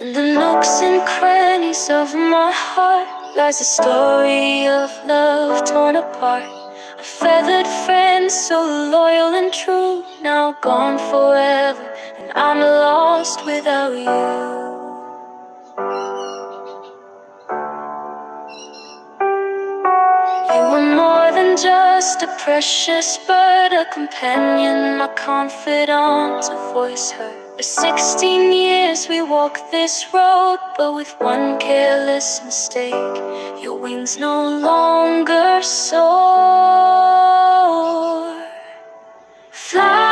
In the nooks and crannies of my heart lies a story of love torn apart. A feathered friend so loyal and true, now gone forever, and I'm lost without you. You were more than just a precious bird, a companion, my confidant, a voice heard. For 16 years we walked this road, but with one careless mistake, your wings no longer soar. Fly